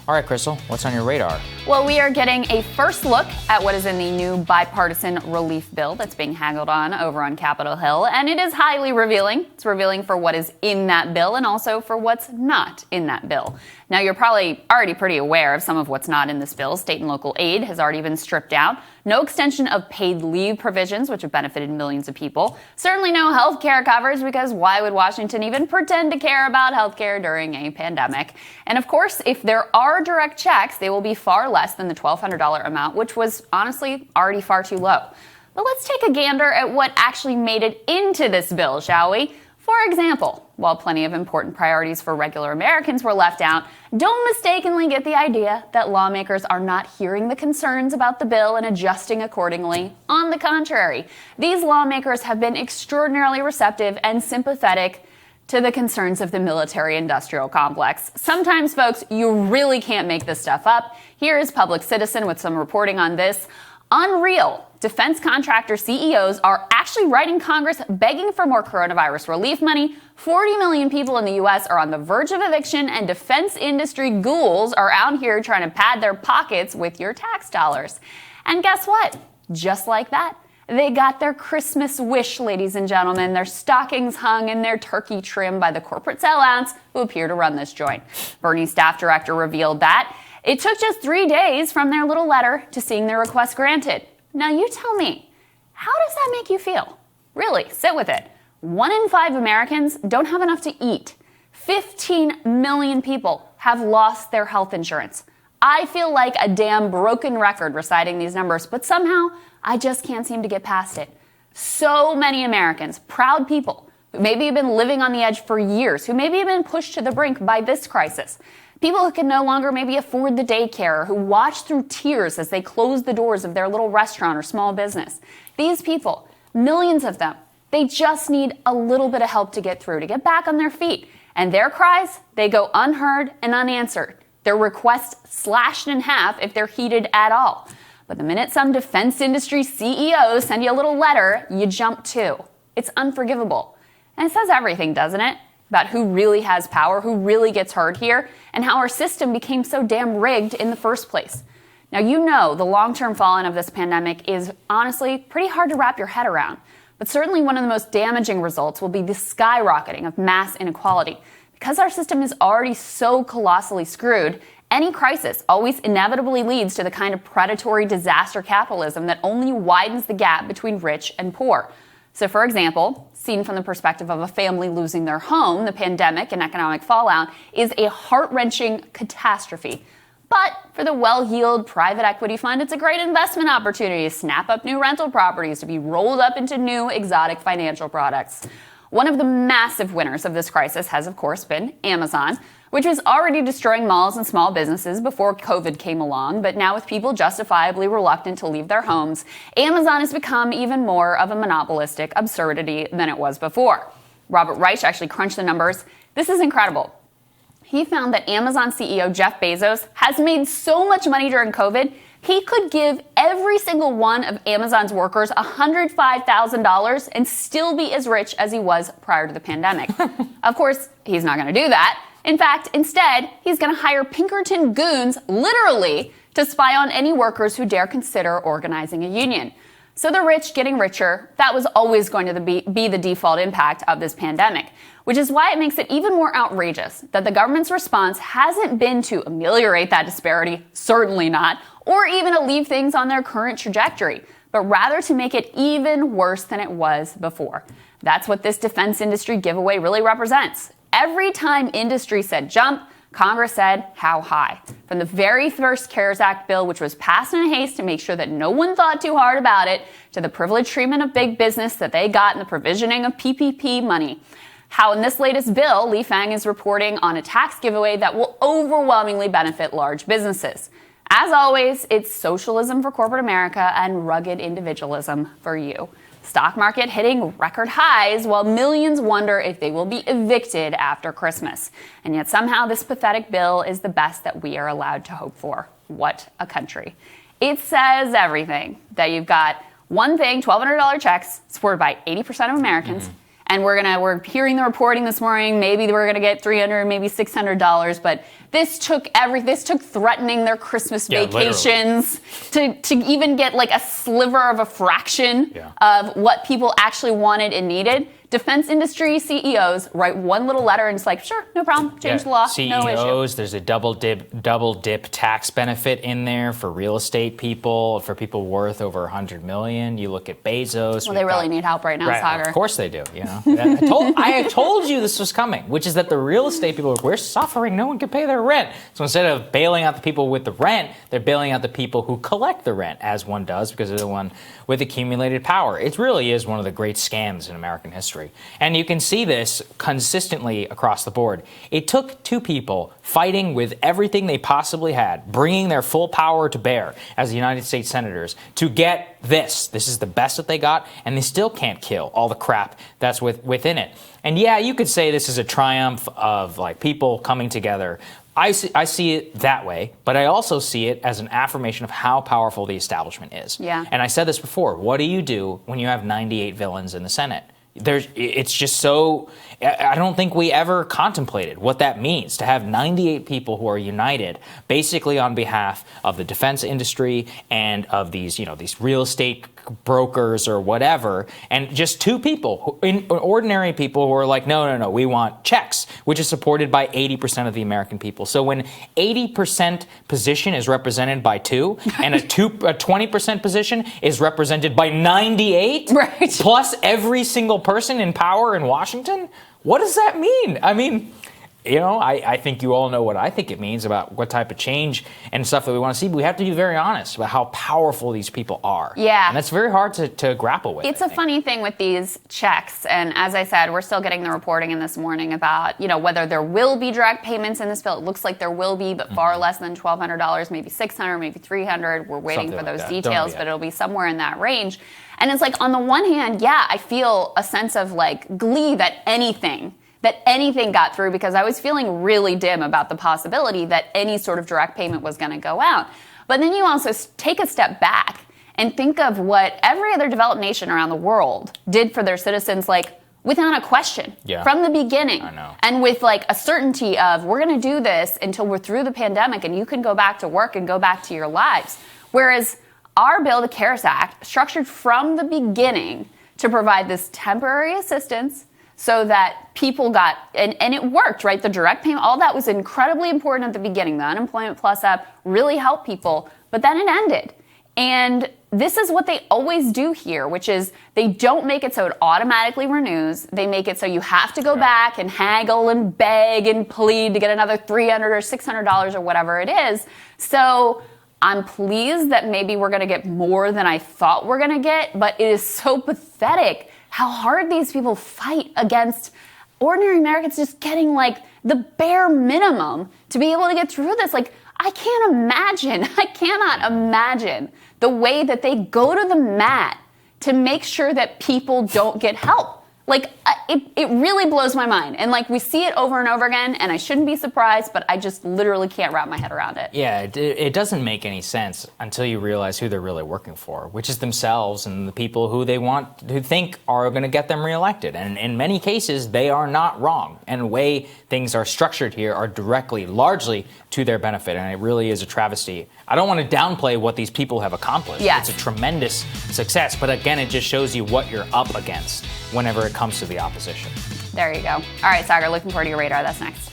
All right, Krystal, what's on your radar? Well, we are getting a first look at what is in the new bipartisan relief bill that's being haggled on over on Capitol Hill, and it is highly revealing. It's revealing for what is in that bill and also for what's not in that bill. Now, you're probably already pretty aware of some of what's not in this bill. State and local aid has already been stripped out. No extension of paid leave provisions, which have benefited millions of people. Certainly no health care coverage, because why would Washington even pretend to care about health care during a pandemic? And of course, if there are direct checks, they will be far less than the $1,200 amount, which was honestly already far too low. But let's take a gander at what actually made it into this bill, shall we? For example, while plenty of important priorities for regular Americans were left out, don't mistakenly get the idea that lawmakers are not hearing the concerns about the bill and adjusting accordingly. On the contrary, these lawmakers have been extraordinarily receptive and sympathetic to the concerns of the military-industrial complex. Sometimes, folks, you really can't make this stuff up. Here is Public Citizen with some reporting on this. Unreal. Defense contractor CEOs are actually writing Congress begging for more coronavirus relief money. 40 million people in the U.S. are on the verge of eviction, and defense industry ghouls are out here trying to pad their pockets with your tax dollars. And guess what? Just like that, they got their Christmas wish, ladies and gentlemen. Their stockings hung and their turkey trimmed by the corporate sellouts who appear to run this joint. Bernie's staff director revealed that it took just 3 days from their little letter to seeing their request granted. Now you tell me, how does that make you feel? Really, sit with it. 1 in 5 Americans don't have enough to eat. 15 million people have lost their health insurance. I feel like a damn broken record reciting these numbers, but somehow I just can't seem to get past it. So many Americans, proud people, who maybe have been living on the edge for years, who maybe have been pushed to the brink by this crisis. People who can no longer maybe afford the daycare, who watch through tears as they close the doors of their little restaurant or small business. These people, millions of them, they just need a little bit of help to get through, to get back on their feet. And their cries, they go unheard and unanswered. Their requests slashed in half if they're heeded at all. But the minute some defense industry CEO send you a little letter, you jump too. It's unforgivable. And it says everything, doesn't it? About who really has power, who really gets hurt here, and how our system became so damn rigged in the first place. Now, you know the long-term fallout of this pandemic is honestly pretty hard to wrap your head around. But certainly one of the most damaging results will be the skyrocketing of mass inequality. Because our system is already so colossally screwed, any crisis always inevitably leads to the kind of predatory disaster capitalism that only widens the gap between rich and poor. So, for example, seen from the perspective of a family losing their home, the pandemic and economic fallout is a heart-wrenching catastrophe. But for the well-heeled private equity fund, it's a great investment opportunity to snap up new rental properties to be rolled up into new exotic financial products. One of the massive winners of this crisis has, of course, been Amazon, which was already destroying malls and small businesses before COVID came along. But now with people justifiably reluctant to leave their homes, Amazon has become even more of a monopolistic absurdity than it was before. Robert Reich actually crunched the numbers. This is incredible. He found that Amazon CEO Jeff Bezos has made so much money during COVID, he could give every single one of Amazon's workers $105,000 and still be as rich as he was prior to the pandemic. Of course, he's not going to do that. In fact, instead, he's going to hire Pinkerton goons, literally, to spy on any workers who dare consider organizing a union. So the rich getting richer, that was always going to be the default impact of this pandemic, which is why it makes it even more outrageous that the government's response hasn't been to ameliorate that disparity, certainly not, or even to leave things on their current trajectory, but rather to make it even worse than it was before. That's what this defense industry giveaway really represents. Every time industry said jump, Congress said how high. From the very first CARES Act bill, which was passed in haste to make sure that no one thought too hard about it, to the privileged treatment of big business that they got in the provisioning of PPP money. How in this latest bill, Lee Fang is reporting on a tax giveaway that will overwhelmingly benefit large businesses. As always, it's socialism for corporate America and rugged individualism for you. Stock market hitting record highs while millions wonder if they will be evicted after Christmas. And yet somehow this pathetic bill is the best that we are allowed to hope for. What a country. It says everything that you've got one thing, $1,200 checks supported by 80% of Americans, and we're hearing the reporting this morning. Maybe we're gonna get $300, maybe $600, but this took threatening their Christmas vacations to even get like a sliver of a fraction of what people actually wanted and needed. Defense industry CEOs write one little letter and it's like, sure, no problem, change the law, CEOs, no issue. There's a double dip tax benefit in there for real estate people, for people worth over $100 million. You look at Bezos. Well, they really need help right now, Sagar. Of course they do. You know, I told you this was coming, which is that the real estate people, we're suffering. No one can pay their rent. So instead of bailing out the people with the rent, they're bailing out the people who collect the rent, as one does, because they're the one with accumulated power. It really is one of the great scams in American history. And you can see this consistently across the board. It took two people fighting with everything they possibly had, bringing their full power to bear as United States senators to get this. This is the best that they got, and they still can't kill all the crap that's within it. And yeah, you could say this is a triumph of like people coming together. I see it that way, but I also see it as an affirmation of how powerful the establishment is. Yeah. And I said this before. What do you do when you have 98 villains in the Senate? It's just so, I don't think we ever contemplated what that means to have 98 people who are united basically on behalf of the defense industry and of these, these real estate brokers or whatever, and just two people, ordinary people who are like, no, we want checks, which is supported by 80% of the American people. So when 80% position is represented by two, and a 20% position is represented by 98, right, plus every single person in power in Washington, what does that mean? I mean, I think you all know what I think it means about what type of change and stuff that we want to see, but we have to be very honest about how powerful these people are. Yeah. And that's very hard to grapple with. It's a funny thing with these checks, and as I said, we're still getting the reporting in this morning about, whether there will be direct payments in this bill. It looks like there will be, but far less than $1,200, maybe $600, maybe $300. We're waiting for those details, but it'll be somewhere in that range. And it's like, on the one hand, yeah, I feel a sense of like glee that anything got through, because I was feeling really dim about the possibility that any sort of direct payment was going to go out. But then you also take a step back and think of what every other developed nation around the world did for their citizens, like without a question, from the beginning. I know. And with like a certainty of, we're going to do this until we're through the pandemic and you can go back to work and go back to your lives. Whereas our bill, the CARES Act, structured from the beginning to provide this temporary assistance so that people got, and it worked, right? The direct payment, all that was incredibly important at the beginning. The Unemployment Plus app really helped people, but then it ended. And this is what they always do here, which is they don't make it so it automatically renews. They make it so you have to go back and haggle and beg and plead to get another $300 or $600 or whatever it is. So I'm pleased that maybe we're going to get more than I thought we're going to get, but it is so pathetic how hard these people fight against ordinary Americans just getting like the bare minimum to be able to get through this. Like, I cannot imagine the way that they go to the mat to make sure that people don't get help. Like, it really blows my mind. And, like, we see it over and over again, and I shouldn't be surprised, but I just literally can't wrap my head around it. Yeah, it doesn't make any sense until you realize who they're really working for, which is themselves and the people who who think are going to get them reelected. And in many cases, they are not wrong. And the way things are structured here are largely to their benefit. And it really is a travesty. I don't want to downplay what these people have accomplished. Yes. It's a tremendous success. But again, it just shows you what you're up against whenever it comes to the opposition. There you go. All right, Sagar, looking forward to your radar. That's next.